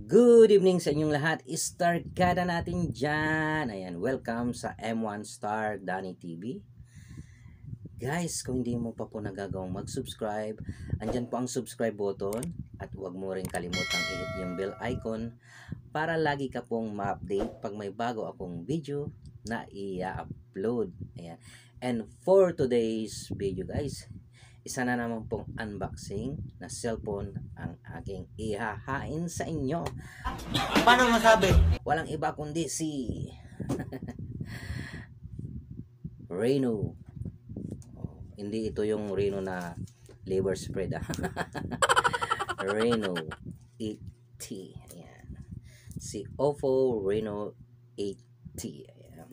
Good evening sa inyong lahat. Starkada natin dyan. Ayan, welcome sa M1 Star Danny TV. Guys, kung hindi mo pa po nagagawang mag-subscribe, andyan po ang subscribe button. At huwag mo rin kalimutang i-hit yung bell icon para lagi ka pong ma-update pag may bago akong video na i-upload. Ayan. And for today's video guys, isa na naman pong unboxing na cellphone ang aking ihahain sa inyo. Paano masabi? Walang iba kundi si Reno. Hindi ito yung Reno na liver spread. Reno 8T. Ayan. Si Oppo Reno 8T. Ayan.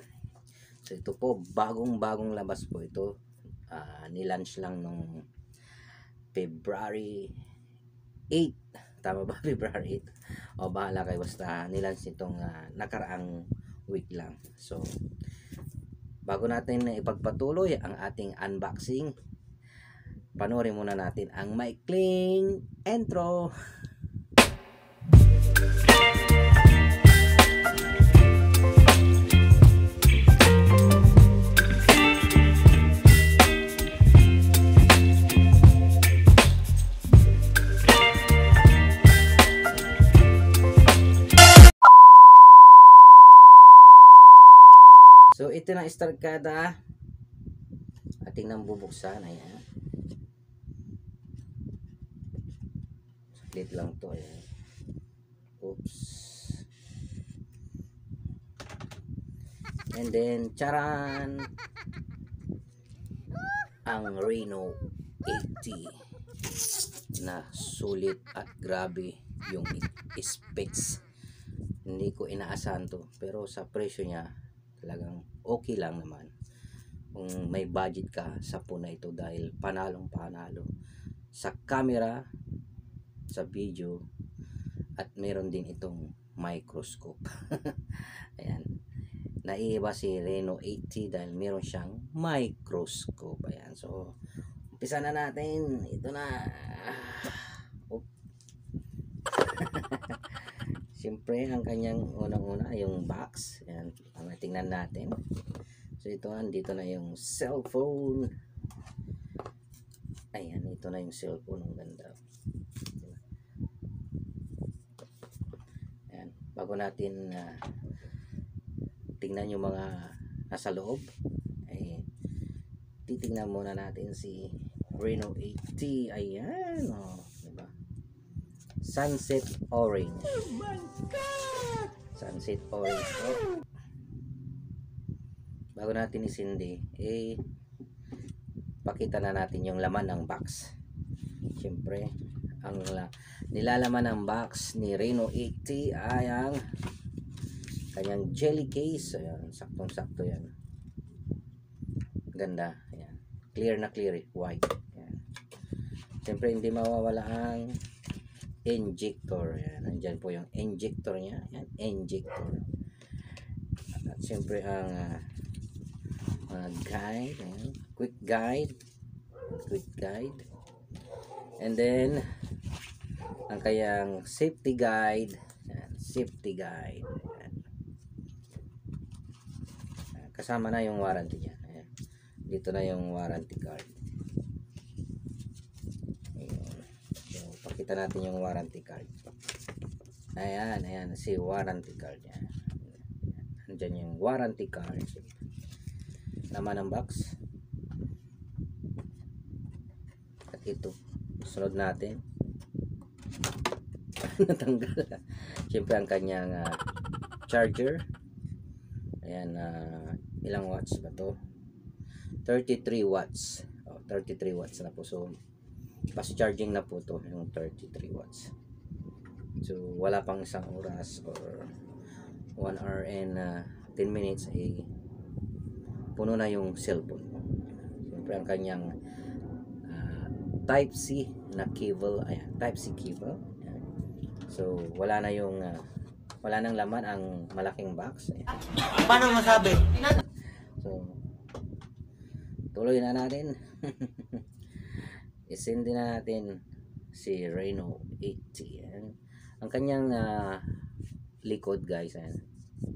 So ito po, bagong labas po ito. Nilaunch lang nung February 8. Tama ba? February 8. O bahala kayo, basta nilaunch itong nakaraang week lang. So bago natin ipagpatuloy ang ating unboxing, panoorin muna natin ang maikling intro. So ito na starkada, ating nang bubuksan. Ayan, split lang to. Ayan. Oops. And then charan, ang Reno 80 na sulit at grabe yung specs. Hindi ko inaasahan to, pero sa presyo niya talagang okay lang naman kung may budget ka sa phone na ito, dahil panalo sa camera, sa video, at meron din itong microscope. Ayan, naiiba si Reno 80 dahil meron siyang microscope. Ayan, so umpisa na natin. Ito na. Siyempre, ang kanyang unang-una yung box. Ayan, tingnan natin. So ito, dito na yung cellphone. Ayan, ito na yung cellphone. Ang ganda. Ayan, bago natin tingnan yung mga nasa loob, ay titingnan muna natin si Reno 80. Ayan, oh, diba? Sunset orange. Oh my God! Sunset orange. Oh. Bago natin isindi, pakita na natin yung laman ng box. Siyempre, ang nilalaman ng box ni Reno 80 ay ang kanyang jelly case. Ayan, saktong-sakto yan. Ganda. Ayan. Clear na clear, white. Ayan. Siyempre, hindi mawawala ang injector. Ayan, nandyan po yung injector niya. Ayan, injector. At siyempre ang guide. Ayan, quick guide. And then ang kayang safety guide. Ayan, safety guide. Ayan. Kasama na yung warranty niya. Ayan. Dito na yung warranty card. Pakita natin yung warranty card. Ayan, si warranty card niya. Andyan yung warranty card. Naman ang box. At ito, sunod natin. Natanggal. Siyempre ang kanyang charger. Ayan, ilang watts ba to? 33 watts. 33 watts na po. So fast charging na po to, yung 33 watts. So wala pang isang oras or 1 hour and 10 minutes ay puno na yung cellphone. Siyempre ang kanyang type C na cable. Ayan, type C cable. Ayan. So wala na yung wala nang laman ang malaking box. Ayan. Paano masabi? So tuloy na natin. Isindi na natin si Reno 80. Ayan. Ang kanyang likod guys, ayan,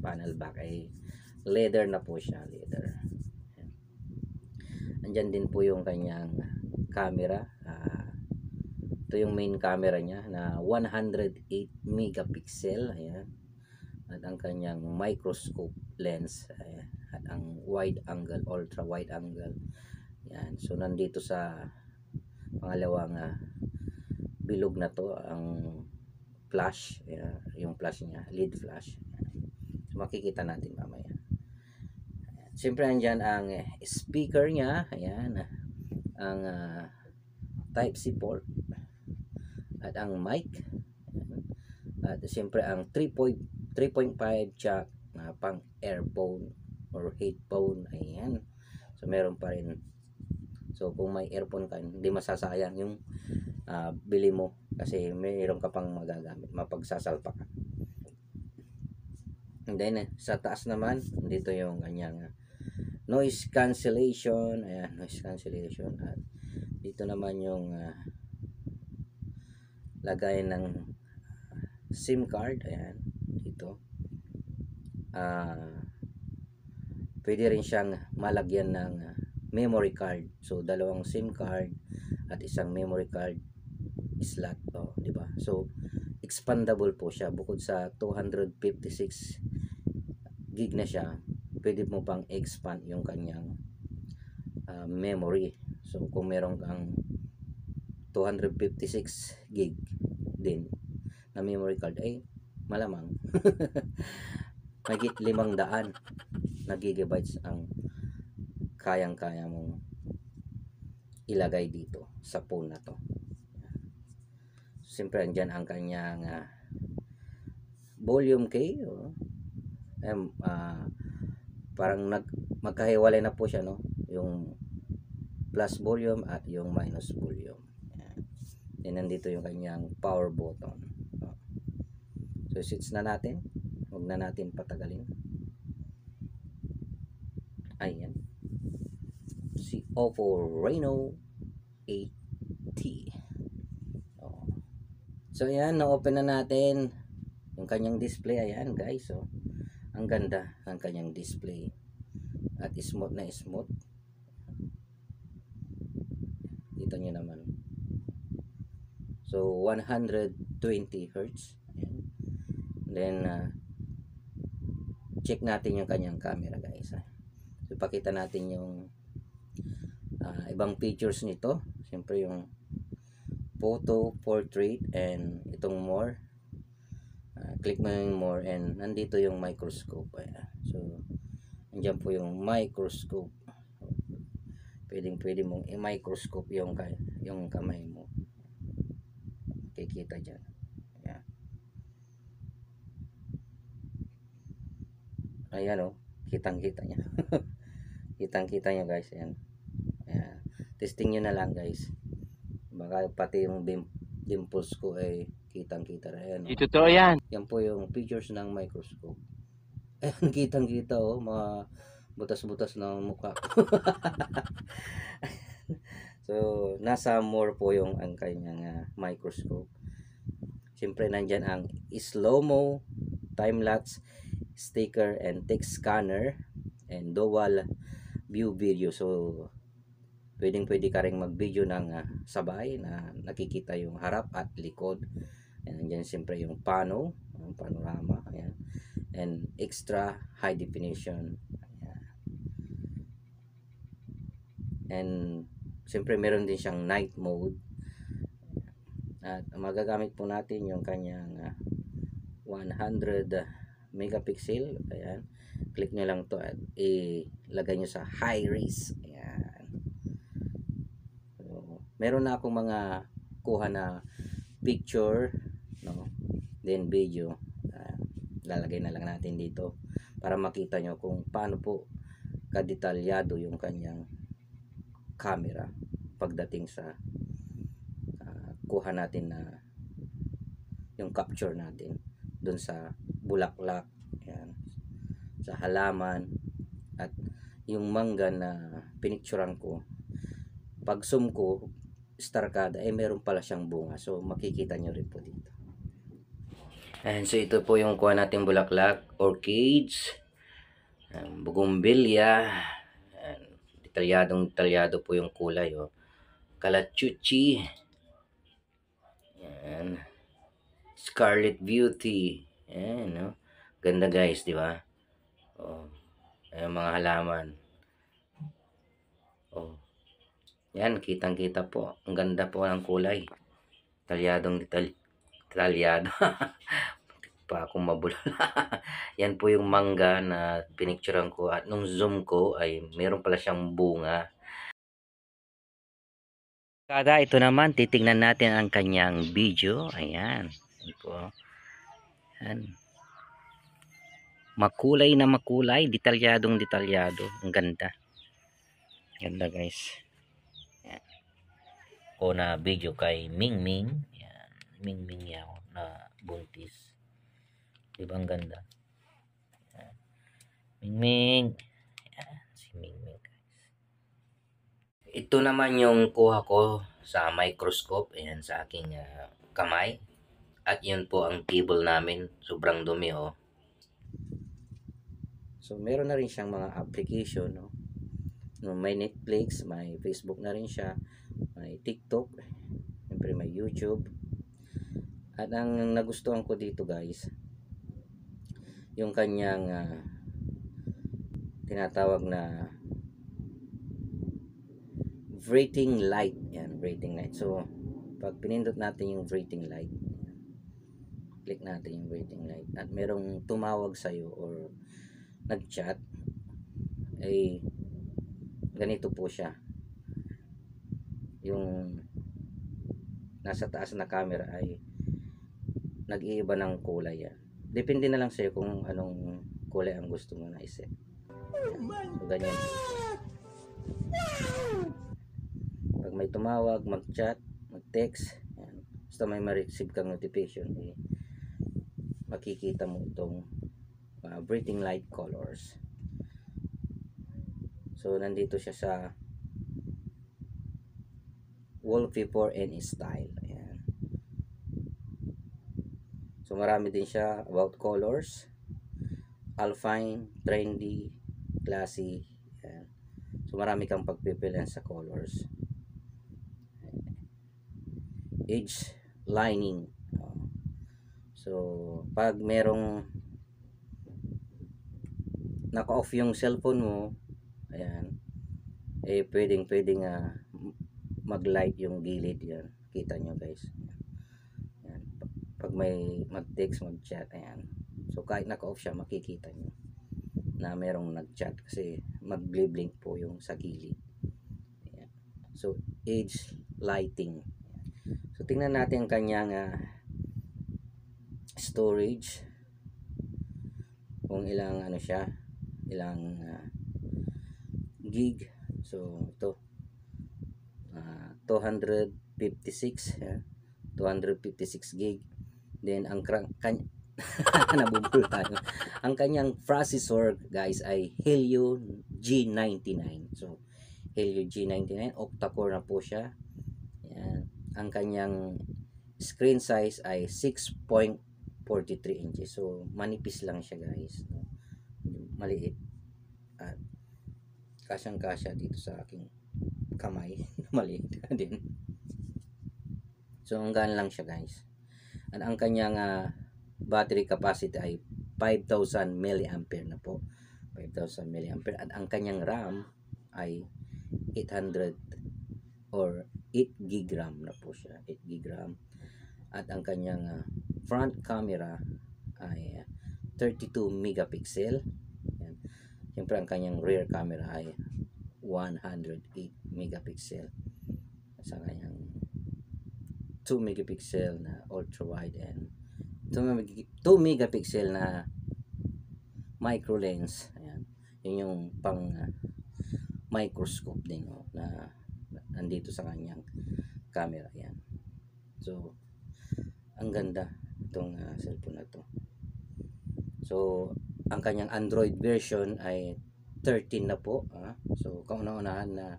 panel back ay leather na po siya, leather. Ayan. Andyan din po yung kanyang camera. Ito yung main camera niya na 108 megapixel. Ayan. At ang kanyang microscope lens. Ayan. At ang wide angle, ultra wide angle. Ayan. So nandito sa pangalawang bilog na to ang flash. Ayan. Yung flash niya, LED flash. Ayan. So makikita natin mamaya. Ayan. Siyempre andyan ang speaker niya. Ayan. Ang Type-C port. At ang mic. At siyempre ang 3.5 jack na pang earphone or headphone. Ayan. So meron pa rin. So kung may earphone ka, hindi masasayang yung bili mo kasi mayroon ka pang magagamit, mapagsasalpa ka. And then sa taas naman, dito yung kanyang noise cancellation. Ayan, noise cancellation. At dito naman yung lagay ng SIM card. Ayan, dito. Pwede rin siyang malagyan ng memory card. So dalawang SIM card at isang memory card slot, di ba? So expandable po siya. Bukod sa 256 gig na siya, pwede mo pang expand yung kanyang memory. So kung meron kang 256 gig din na memory card, ay malamang magit 500 na gigabytes ang kayang-kaya mong ilagay dito sa phone na to. Siyempre andyan ang kanyang volume key. Parang magkahiwalay na po siya, no? Yung plus volume at yung minus volume. Then nandito yung kanyang power button. So switch na natin. Huwag na natin patagalin. Ayan. Si Oppo Reno 8T. So ayan, na-open na natin yung kanyang display. Ayan guys. So ang ganda ng kanyang display. At smooth na smooth. Kita nyo naman. So 120 Hz. Ayan. Then check natin yung kanyang camera guys. So pakita natin yung ibang features nito. Siyempre yung photo, portrait, and itong more. Click mo yung more and nandito yung microscope. Ayan. So andyan po yung microscope. Pwede mong i-microscope yung kamay mo. Kikita dyan. Ayan. Ayan o. Kitang-kita niya. Kitang-kita niya guys. Ayan. Ayan. Testing nyo na lang guys. Baka pati yung dimples ko ay kitang-kita rin. Ayan, Ito yan. Yan po yung features ng microscope. Ayan. Kitang-kita o. Mga butas-butas ng mukha ko. So, nasa more po yung ang kanyang microscope. Siyempre, nandyan ang slow-mo, time-lapse, sticker, and text scanner, and dual view video. So, pwedeng-pwede ka rin mag-video ng sabay na nakikita yung harap at likod. And nandyan siyempre yung panorama. Ayan. And extra high definition. Ayan. And siyempre meron din siyang night mode. At magagamit po natin yung kanyang 100 megapixel. Ayan. Click nyo lang to at ilagay nyo sa high res. Ayan. So, meron na akong mga kuha na picture, no? Then video. Lalagay na lang natin dito para makita nyo kung paano po kadetalyado yung kanyang camera pagdating sa kuha natin na yung capture natin dun sa bulaklak, yan, sa halaman, at yung mangga na pinicturan ko, pag zoom ko star kada, meron pala siyang bunga. So makikita nyo rin po dito. And so ito po yung kuha nating bulaklak, orchids, bougainvillea, and detalyado po yung kulay, oh. Calachuchi, yan, Scarlet Beauty, yan, no? Ganda guys, di ba? Oh, ayan mga halaman. Oh, yan, kitang-kita po. Ang ganda po ng kulay. Detalyado. Pa akong mabulol. Yan po yung mangga na pinicturean ko at nung zoom ko ay meron pala siyang bunga. Kada ito naman titingnan natin ang kanyang video. Ayan. Yan po. Ayan. Makulay na makulay, detalyado. Ang ganda. Ganda guys. Ayan. Ko na video kay Mingming. Ayan. Mingming yaw na buntis. Diba ang ganda? Ayan. Mingming. Ayan, si Mingming guys. Ito naman yung kuha ko sa microscope. Ayan sa aking kamay. At yun po ang table namin. Sobrang dumi, oh. So meron na rin siyang mga application, no? May Netflix, may Facebook na rin siya, may TikTok, siyempre may YouTube. At ang nagustuhan ko dito guys, yung kanyang tinatawag na breathing light. Yan, breathing light. So pag pinindot natin yung breathing light, click natin yung breathing light at merong tumawag sa'yo or nag-chat, ay ganito po siya. Yung nasa taas na camera ay nag-iiba ng kulay yan. Depende na lang sa'yo kung anong kulay ang gusto mo na iset. So ganyan. Pag may tumawag, mag-chat, mag-text, yan. Basta may ma-receive kang notification, eh, makikita mo itong breathing light colors. So nandito siya sa wallpaper and style. Ayan. So marami din siya about colors, alpine, trendy, classy. Ayan. So marami kang pagpipilian sa colors. Edge lining. So pag merong naka-off yung cellphone mo, ayan, eh pwedeng mag-light yung gilid yan. Kita nyo guys. Ayan. Pag may mag-text, mag-chat, ayan. So kahit naka-off siya, makikita nyo na merong nag-chat kasi mag-blink po yung sa gilid. Ayan. So edge lighting. Ayan. So tingnan natin ang kanyang storage. Kung ilang ano siya, ilang gig. So ito 256 256 gig. Then ang nabubul tayo. Ang kanyang processor guys ay Helio G99. So Helio G99 octa-core na po siya. Ayan. Ang kanyang screen size ay 6.43 inches. So manipis lang siya guys, no? Maliit at kasyang-kasya dito sa aking kamay. Maliit din. So hanggang lang siya guys. At ang kanyang battery capacity ay 5,000 mAh na po. 5,000 mAh. At ang kanyang RAM ay 800 or 8 GB RAM na po siya. 8 GB RAM. At ang kanyang front camera ay 32 megapixel. Yan. Siyempre ang kanyang rear camera ay 108 megapixel. Sa kanyang 2 megapixel na ultra wide and 2 megapixel na micro lens. Ayan. Yun yung pang microscope din, oh, na nandito sa kanyang camera. Yan. So ang ganda itong cellphone na to. So ang kanyang Android version ay 13 na po. So kauna-unahan na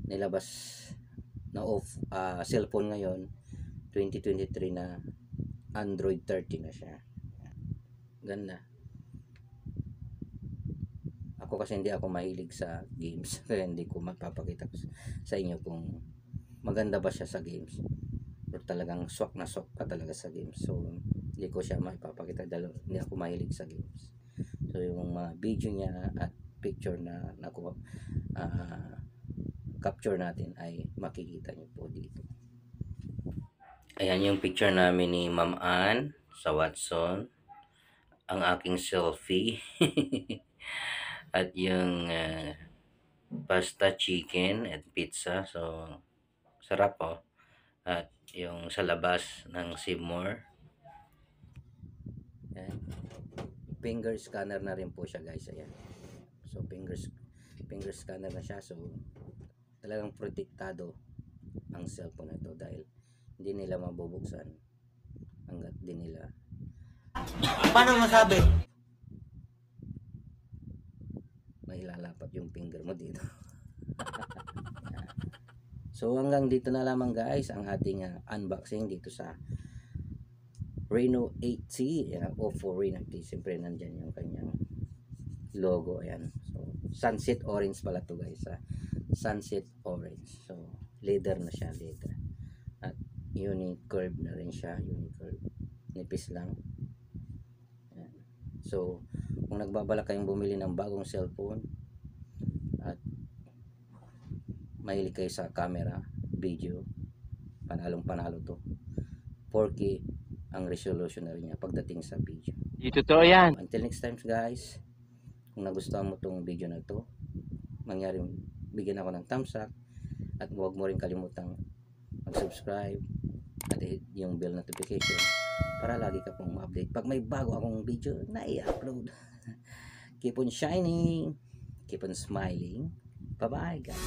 nilabas na cellphone ngayon 2023 na Android 13 na siya. Ganda. Ako kasi hindi ako mahilig sa games kaya hindi ko mapapakita sa inyo kung maganda ba siya sa games or talagang swak na swak pa talaga sa games. So hindi ko siya maipapakita dahil hindi ako mahilig sa games. So yung mga video niya at picture na nakuha capture natin ay makikita niyo po dito. Ayan yung picture namin ni Ma'am Ann sa Watson, ang aking selfie at yung pasta, chicken at pizza. So sarap po. At yung sa labas ng Seymour. Ayan. Finger scanner na rin po siya guys. Ayan. So finger scanner na siya. So talagang protektado ang cellphone na ito dahil hindi nila mabubuksan hanggat di nila Paano masabi? mailalapat yung finger mo dito. So hanggang dito na lamang guys ang ating unboxing dito sa Reno 8C. Ayan, Oppo Reno 8C. Siyempre nandyan yung kanyang logo. Ayan. So sunset orange pala to guys. Sunset orange. So leather na siya, leather. At uni-curve na rin siya, uni-curve. Nipis lang. Ayan. So kung nagbabalak kayong bumili ng bagong cellphone at mahilig kayo sa camera, video, panalong-panalo to. 4K ang resolution na rin niya pagdating sa video. Totoo yan. Until next time guys, kung nagustuhan mo tong video na to, bigyan ako ng thumbs up at huwag mo rin kalimutang mag-subscribe at hit yung bell notification para lagi ka pong ma-update pag may bago akong video na i-upload. Keep on shining, keep on smiling. Bye bye guys.